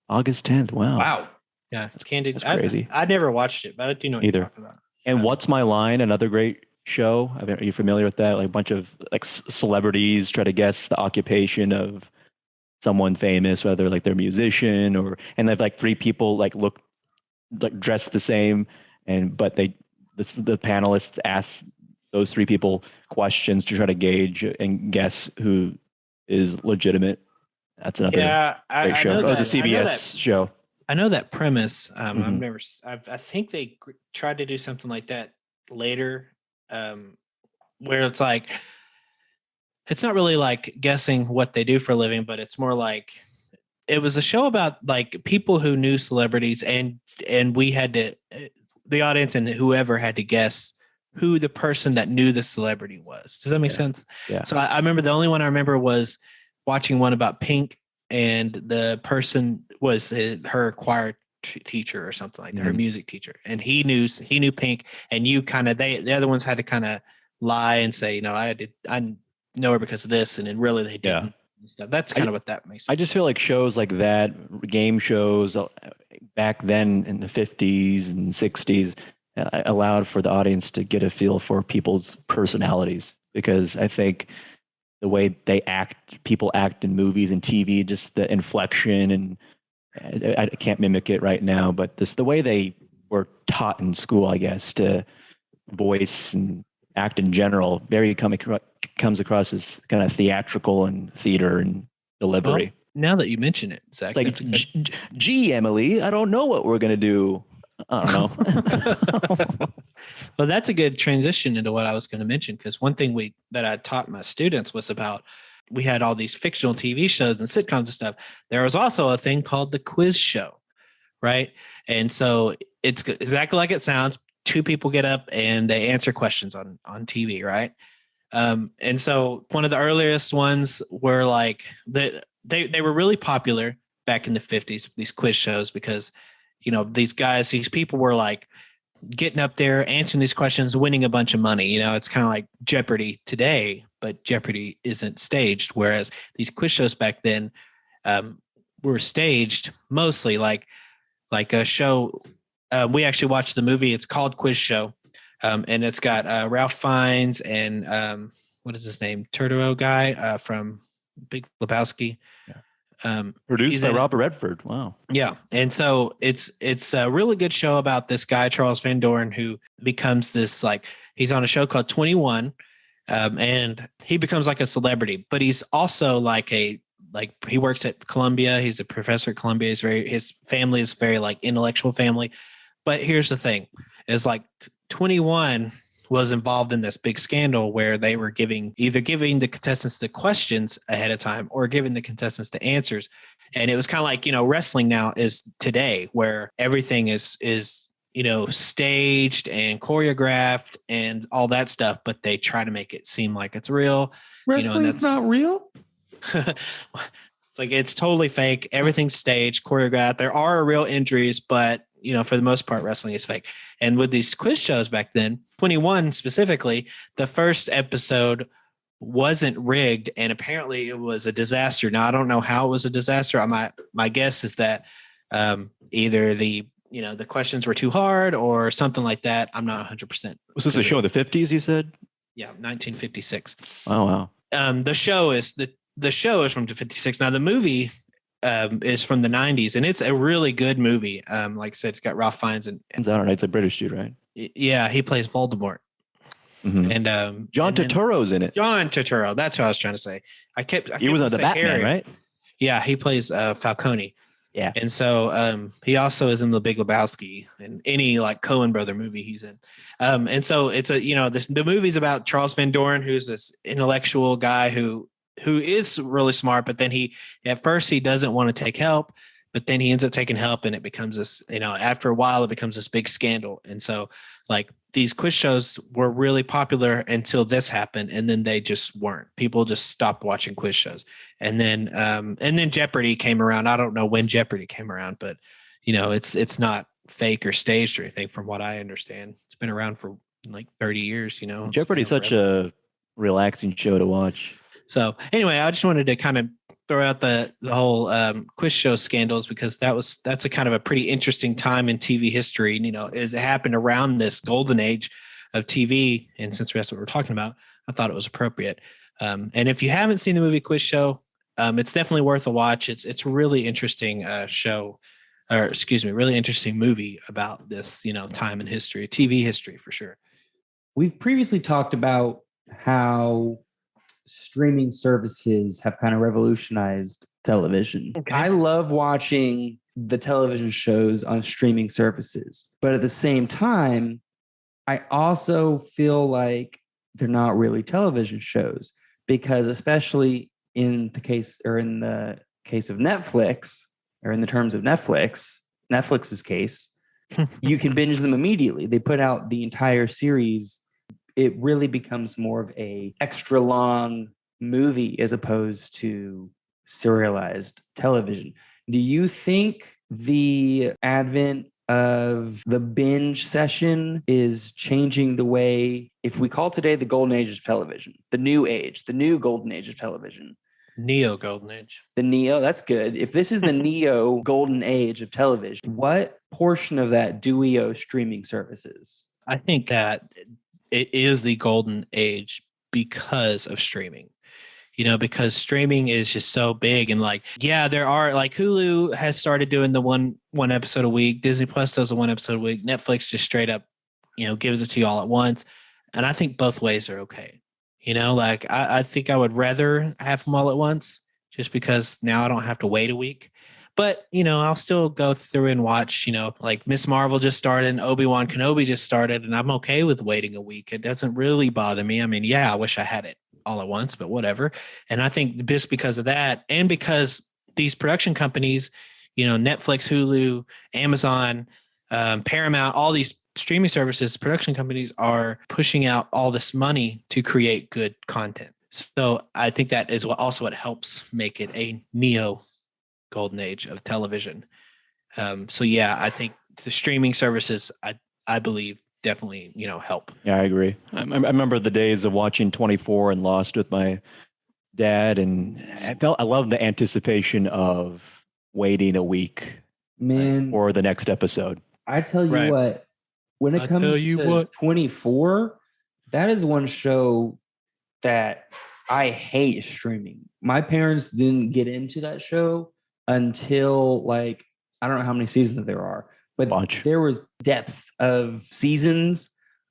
Speaker 2: August 10th. Wow.
Speaker 3: Yeah, Candid.
Speaker 2: That's crazy.
Speaker 3: I never watched it, but I do know what you're talking about.
Speaker 2: And What's My Line? Another great show. Are you familiar with that? Like a bunch of celebrities try to guess the occupation of someone famous, whether like they're a musician and they have like 3 people look dressed the same, but the panelists ask those 3 people questions to try to gauge and guess who is legitimate. That's another great show. It was a CBS show.
Speaker 3: I know that premise.
Speaker 2: Mm-hmm.
Speaker 3: I think they tried to do something like that later, where it's like, it's not really like guessing what they do for a living, but it's more like, it was a show about like people who knew celebrities, and we had to, the audience and whoever had to guess who the person that knew the celebrity was. Does that make sense?
Speaker 2: Yeah.
Speaker 3: So I remember the only one I remember was watching one about Pink, and the person was her choir teacher or something like that, her music teacher, and he knew Pink, and the other ones had to kind of lie and say, I know her because of this, and then really they didn't. Stuff. That's kind of what that makes.
Speaker 2: I just feel like shows like that, game shows back then in the 50s and 60s, allowed for the audience to get a feel for people's personalities, because I think the way people act in movies and TV, just the inflection, and I can't mimic it right now, but the way they were taught in school, I guess, to voice and act in general, comes across as kind of theatrical and theater and delivery.
Speaker 3: Well, now that you mention it, Zach,
Speaker 2: it's like, gee, Emily, I don't know what we're going to do. I don't know.
Speaker 3: Well, that's a good transition into what I was going to mention, because one thing that I taught my students was about, we had all these fictional TV shows and sitcoms and stuff. There was also a thing called the quiz show, right? And so it's exactly like it sounds. Two people get up and they answer questions on TV, right? And so one of the earliest ones were like they were really popular back in the 50s, these quiz shows, because these people were like getting up there, answering these questions, winning a bunch of money. It's kind of like Jeopardy today, but Jeopardy isn't staged. Whereas these quiz shows back then were staged mostly like a show. We actually watched the movie. It's called Quiz Show. And it's got Ralph Fiennes and what is his name? Turturro guy from Big Lebowski.
Speaker 2: Produced by Robert Redford. Wow.
Speaker 3: Yeah. And so it's a really good show about this guy, Charles Van Doren, who becomes this, he's on a show called 21, and he becomes like a celebrity, but he's also he works at Columbia. He's a professor at Columbia. His family is very intellectual family. But here's the thing, is 21 was involved in this big scandal where they were either giving the contestants the questions ahead of time or giving the contestants the answers. And it was kind of like, wrestling now is today, where everything is staged and choreographed and all that stuff, but they try to make it seem like it's real.
Speaker 1: Wrestling's not real.
Speaker 3: It's totally fake. Everything's staged, choreographed. There are real injuries, but for the most part, wrestling is fake. And with these quiz shows back then, 21 specifically, the first episode wasn't rigged, and apparently it was a disaster. Now, I don't know how it was a disaster. My guess is that either the questions were too hard or something like that. I'm not 100%.
Speaker 2: Was this a show in the 50s, you said?
Speaker 3: Yeah, 1956.
Speaker 2: Oh, wow.
Speaker 3: The show is from the 56. Now, the movie is from the 90s, and it's a really good movie. Like I said, it's got Ralph Fiennes and
Speaker 2: I don't know. It's a British dude, right?
Speaker 3: Yeah, he plays Voldemort.
Speaker 2: Mm-hmm.
Speaker 3: And
Speaker 2: John Turturro's in it.
Speaker 3: John Turturro, that's what I was trying to say.
Speaker 2: He was on the Batman, Harry. Right?
Speaker 3: Yeah, he plays Falcone.
Speaker 2: Yeah,
Speaker 3: and so he also is in the Big Lebowski and any Coen brother movie he's in. And so it's the movie's about Charles Van Doren, who's this intellectual guy who is really smart, but then at first he doesn't want to take help, but then he ends up taking help, and it becomes this, after a while it becomes this big scandal. And so these quiz shows were really popular until this happened, and then they just weren't. People just stopped watching quiz shows. And then Jeopardy came around. I don't know when Jeopardy came around, but it's not fake or staged or anything from what I understand. It's been around for 30 years,
Speaker 2: Jeopardy is such a relaxing show to watch. So
Speaker 3: anyway, I just wanted to kind of throw out the whole quiz show scandals, because that's a kind of a pretty interesting time in TV history. As it happened around this golden age of TV, and since that's what we're talking about, I thought it was appropriate. And if you haven't seen the movie Quiz Show, it's definitely worth a watch. It's a really interesting really interesting movie about this time in history, TV history for sure.
Speaker 1: We've previously talked about how streaming services have kind of revolutionized television. Okay. I love watching the television shows on streaming services, but at the same time, I also feel like they're not really television shows, because especially in the case of Netflix, or in the terms of Netflix's case, you can binge them immediately. They put out the entire series. It really becomes more of a extra long movie as opposed to serialized television. Do you think the advent of the binge session is changing the way, if we call today the golden age of television, the new golden age of television?
Speaker 3: Neo golden age.
Speaker 1: The Neo, that's good. If this is the Neo golden age of television, what portion of that do we owe streaming services?
Speaker 3: I think that it is the golden age because of streaming, because streaming is just so big. And there are Hulu has started doing the one episode a week. Disney Plus does a one episode a week. Netflix just straight up, gives it to you all at once. And I think both ways are okay. I think I would rather have them all at once, just because now I don't have to wait a week. But, I'll still go through and watch, like Miss Marvel just started and Obi-Wan Kenobi just started, and I'm okay with waiting a week. It doesn't really bother me. I mean, yeah, I wish I had it all at once, but whatever. And I think just because of that, and because these production companies, Netflix, Hulu, Amazon, Paramount, all these streaming services, production companies are pushing out all this money to create good content. So I think that is also what helps make it a neo golden age of television. So yeah, I think the streaming services, I believe, definitely help.
Speaker 2: Yeah, I agree. I remember the days of watching 24 and Lost with my dad, and I love the anticipation of waiting a week,
Speaker 1: Man,
Speaker 2: for the next episode.
Speaker 1: I tell you what, when it comes to 24, that is one show that I hate streaming. My parents didn't get into that show until like, I don't know how many seasons there are, but there was depth of seasons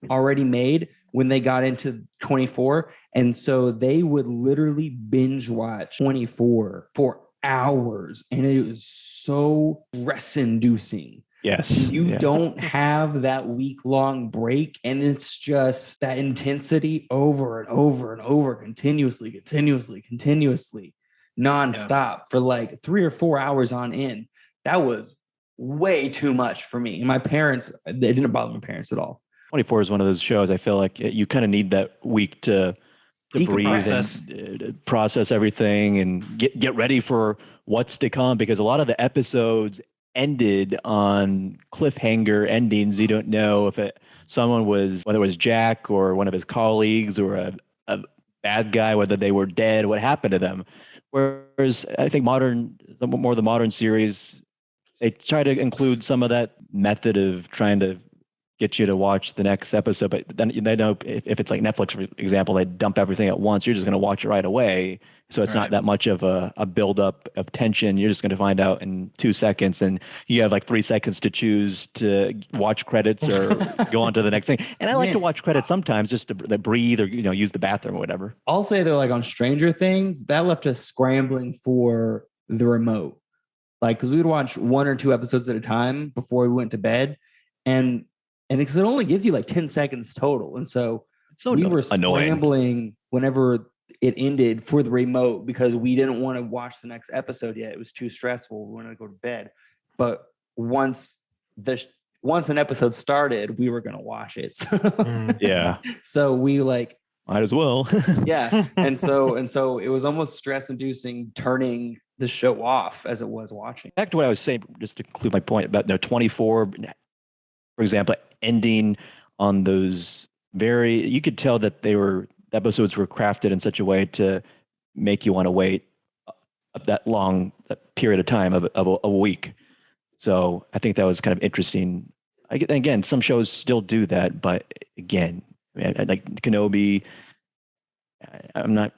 Speaker 1: already made when they got into 24. And so they would literally binge watch 24 for hours. And it was so stress inducing.
Speaker 2: Yes.
Speaker 1: You don't have that week-long break, and it's just that intensity over and over and over, continuously, nonstop for like 3 or 4 hours on end. That was way too much for me. And my parents, they didn't bother my parents at all.
Speaker 2: 24 is one of those shows I feel like you kind of need that week to breathe and process everything and get ready for what's to come, because a lot of the episodes ended on cliffhanger endings. You don't know if someone was, whether it was Jack or one of his colleagues or a bad guy, whether they were dead, what happened to them. Whereas I think the modern series, they try to include some of that method of trying to get you to watch the next episode. But then they know if it's like Netflix, for example, they dump everything at once. You're just going to watch it right away. So it's not that much of a buildup of tension. You're just going to find out in 2 seconds, and you have like 3 seconds to choose to watch credits or go on to the next thing. And I like to watch credits sometimes just to breathe or, use the bathroom or whatever.
Speaker 1: I'll say they're like on Stranger Things, that left us scrambling for the remote. Like, because we would watch 1 or 2 episodes at a time before we went to bed. And because it only gives you like 10 seconds total. And so we were scrambling whenever it ended for the remote because we didn't want to watch the next episode yet. It was too stressful. We wanted to go to bed. But once an episode started, we were going to watch it.
Speaker 2: Yeah.
Speaker 1: So we like,
Speaker 2: might as well.
Speaker 1: Yeah. And so it was almost stress inducing turning the show off as it was watching.
Speaker 2: Back to what I was saying, just to conclude my point about the 24, for example, ending on those you could tell that episodes were crafted in such a way to make you want to wait that period of time of a week. So I think that was kind of interesting. Again, some shows still do that, but again, like Kenobi, I'm not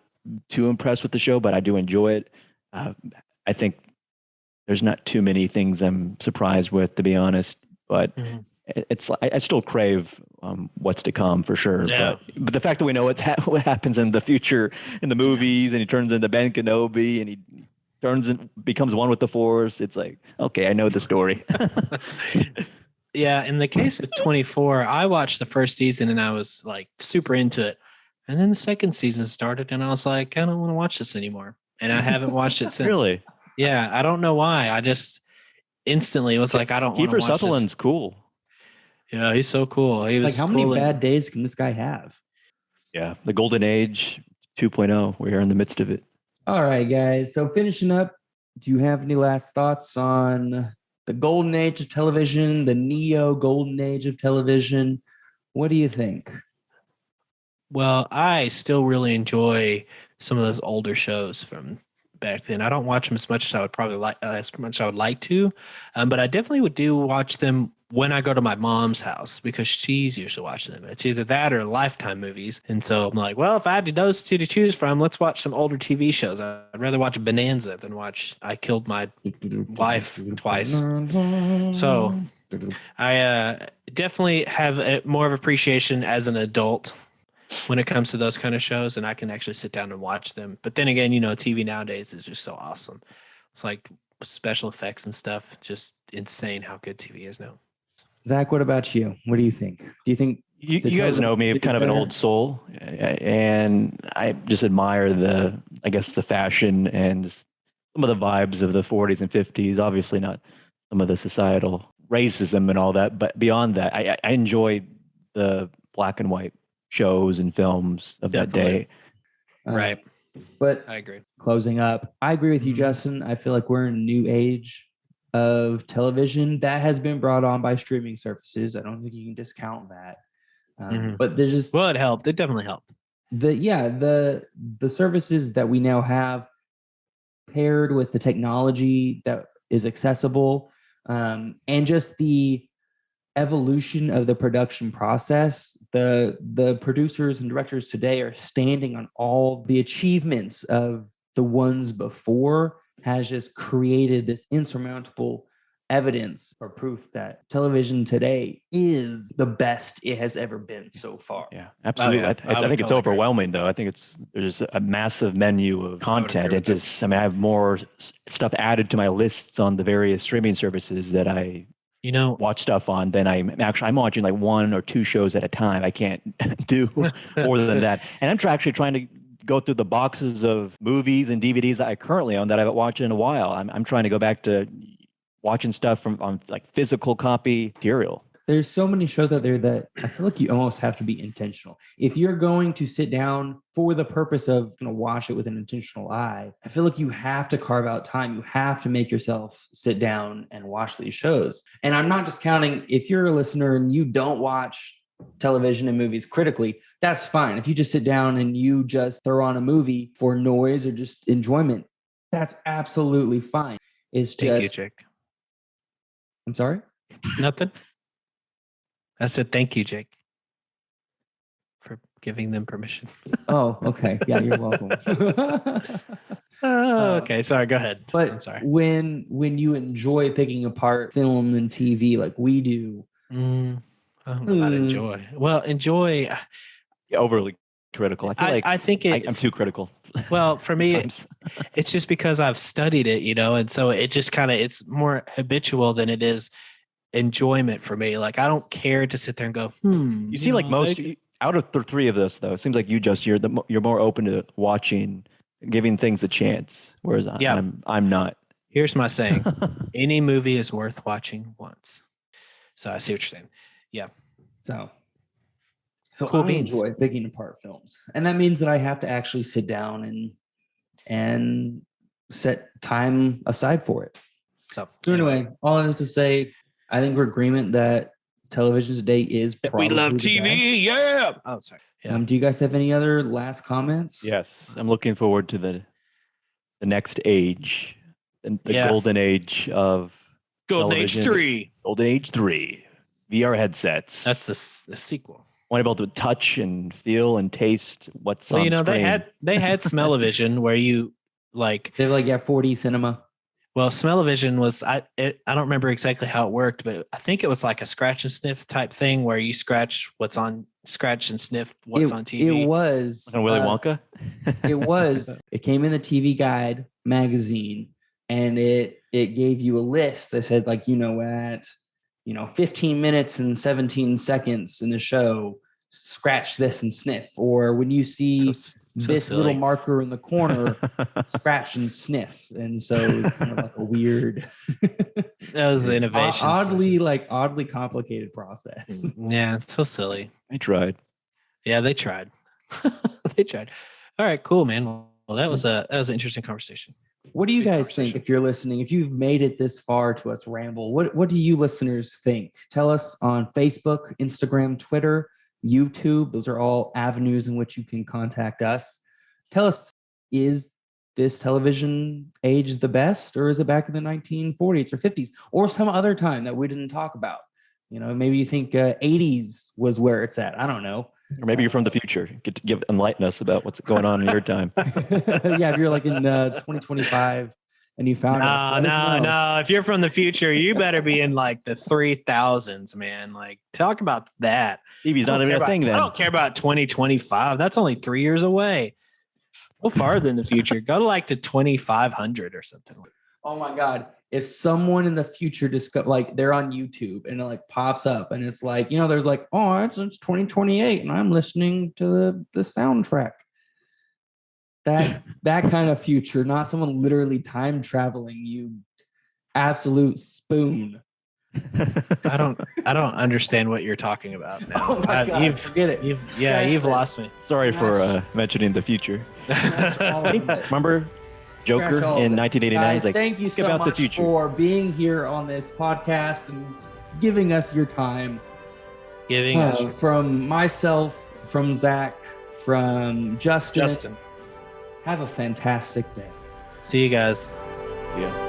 Speaker 2: too impressed with the show, but I do enjoy it. I think there's not too many things I'm surprised with, to be honest, but it's I still crave what's to come for sure. Yeah. But the fact that we know what happens in the future in the movies, and he turns into Ben Kenobi, and he becomes one with the Force. It's like, okay, I know the story.
Speaker 3: Yeah. In the case of 24, I watched the first season and I was like super into it. And then the second season started and I was like, I don't want to watch this anymore. And I haven't watched it since.
Speaker 2: Really?
Speaker 3: Yeah. I don't know why. I just instantly was like, I don't want to watch this. Kiefer
Speaker 2: Sutherland's cool.
Speaker 3: Yeah, he's so cool. He was
Speaker 1: like, how many bad days can this guy have?
Speaker 2: Yeah, the golden age 2.0. We're in the midst of it.
Speaker 1: All right, guys. So finishing up, do you have any last thoughts on the golden age of television, the neo golden age of television? What do you think?
Speaker 3: Well, I still really enjoy some of those older shows from back then. I don't watch them as much as I would probably like, to, but I definitely do watch them when I go to my mom's house because she's usually watching them. It's either that or Lifetime movies. And so I'm like, well, if I had those two to choose from, let's watch some older TV shows. I'd rather watch Bonanza than watch I Killed My Wife Twice. So I definitely have more of appreciation as an adult when it comes to those kind of shows, and I can actually sit down and watch them. But then again, TV nowadays is just so awesome. It's like special effects and stuff. Just insane how good TV is now.
Speaker 1: Zach, what about you? What do you think? Do you think
Speaker 2: you guys know me, I'm kind of an old soul, and I just admire the fashion and some of the vibes of the 40s and 50s. Obviously, not some of the societal racism and all that, but beyond that, I enjoy the black and white shows and films of that day.
Speaker 3: Right.
Speaker 1: But
Speaker 3: I agree.
Speaker 1: Closing up, I agree with you, Justin. I feel like we're in a new age of television that has been brought on by streaming services. I don't think you can discount that. But there's just
Speaker 3: it helped. It definitely helped.
Speaker 1: The services that we now have paired with the technology that is accessible, and just the evolution of the production process. The producers and directors today are standing on all the achievements of the ones before, has just created this insurmountable evidence or proof that television today is the best it has ever been so far.
Speaker 2: Yeah, absolutely. I think it's overwhelming, though. I think there's a massive menu of content. I have more stuff added to my lists on the various streaming services that I watch stuff on than I'm watching like one or two shows at a time. I can't do more than that. And I'm actually trying to go through the boxes of movies and DVDs that I currently own that I haven't watched in a while. I'm trying to go back to watching stuff on like physical copy material.
Speaker 1: There's so many shows out there that I feel like you almost have to be intentional. If you're going to sit down for the purpose of watch it with an intentional eye, I feel like you have to carve out time. You have to make yourself sit down and watch these shows. And I'm not discounting if you're a listener and you don't watch television and movies critically, that's fine. If you just sit down and you just throw on a movie for noise or just enjoyment, that's absolutely fine. It's just...
Speaker 3: Thank you, Jake.
Speaker 1: I'm sorry?
Speaker 3: Nothing. I said thank you, Jake, for giving them permission.
Speaker 1: Oh, okay. Yeah, you're welcome.
Speaker 3: Okay, sorry. Go ahead.
Speaker 1: But
Speaker 3: I'm sorry.
Speaker 1: When you enjoy picking apart film and TV like we do,
Speaker 3: I don't know about enjoy. Well, enjoy.
Speaker 2: Overly critical. I think I'm too critical.
Speaker 3: Well, for me, it's just because I've studied it, and so it just it's more habitual than it is enjoyment for me. Like, I don't care to sit there and go,
Speaker 2: You seem like most out of the three of us, though. It seems like you're more open to watching, giving things a chance, whereas I'm not.
Speaker 3: Here's my saying: any movie is worth watching once. So I see what you're saying. Yeah.
Speaker 1: So cool. I enjoy picking apart films, and that means that I have to actually sit down and set time aside for it. So anyway, all I have to say, I think we're in agreement that television today is probably
Speaker 3: we love TV. Yeah. Oh, sorry. Yeah.
Speaker 1: Do you guys have any other last comments?
Speaker 2: Yes, I'm looking forward to the next age, the golden age of
Speaker 3: Golden Age 3.
Speaker 2: Golden Age 3. VR headsets.
Speaker 3: That's the sequel.
Speaker 2: Want to be able to touch and feel and taste what's on screen.
Speaker 3: they had smell-o-vision where you like...
Speaker 1: They're like, 4D cinema.
Speaker 3: Well, smell-o-vision was, I don't remember exactly how it worked, but I think it was like a scratch and sniff type thing where you scratch and sniff what's on TV.
Speaker 1: It was.
Speaker 2: Like on Willy Wonka?
Speaker 1: It was. It came in the TV Guide magazine, and it gave you a list that said, like, at 15 minutes and 17 seconds in the show, scratch this and sniff. Or when you see this silly little marker in the corner, scratch and sniff. And so it's kind of like a weird,
Speaker 3: that was the innovation.
Speaker 1: Oddly complicated process.
Speaker 3: Yeah, it's so silly.
Speaker 2: They tried.
Speaker 3: Yeah, they tried. They tried. All right, cool, man. Well, that was an interesting conversation.
Speaker 1: What do you guys think if you're listening? If you've made it this far to us ramble, what do you listeners think? Tell us on Facebook, Instagram, Twitter, YouTube. Those are all avenues in which you can contact us. Tell us, is this television age the best, or is it back in the 1940s or 50s or some other time that we didn't talk about? Maybe you think 80s was where it's at. I don't know.
Speaker 2: Or maybe you're from the future. Get to enlighten us about what's going on in your time.
Speaker 1: Yeah, if you're like in 2025 and you found us.
Speaker 3: No. If you're from the future, you better be in like the 3000s, man. Like, talk about that.
Speaker 2: TV's not even a thing then.
Speaker 3: I don't care about 2025. That's only 3 years away. Go farther in the future. Go to like to 2500 or something.
Speaker 1: Oh my God. If someone in the future like they're on YouTube and it like pops up and it's like, there's like, oh, it's 2028 and I'm listening to the soundtrack. That kind of future, not someone literally time traveling, you absolute spoon.
Speaker 3: I don't understand what you're talking about now.
Speaker 1: Oh my God, forget it.
Speaker 3: You've lost me.
Speaker 2: Sorry for mentioning the future. Remember Joker in 1989?
Speaker 1: Guys, like, thank you so much for being here on this podcast and giving us your time. From myself, from Zach, from Justin. Have a fantastic day.
Speaker 3: See you guys.
Speaker 2: Yeah.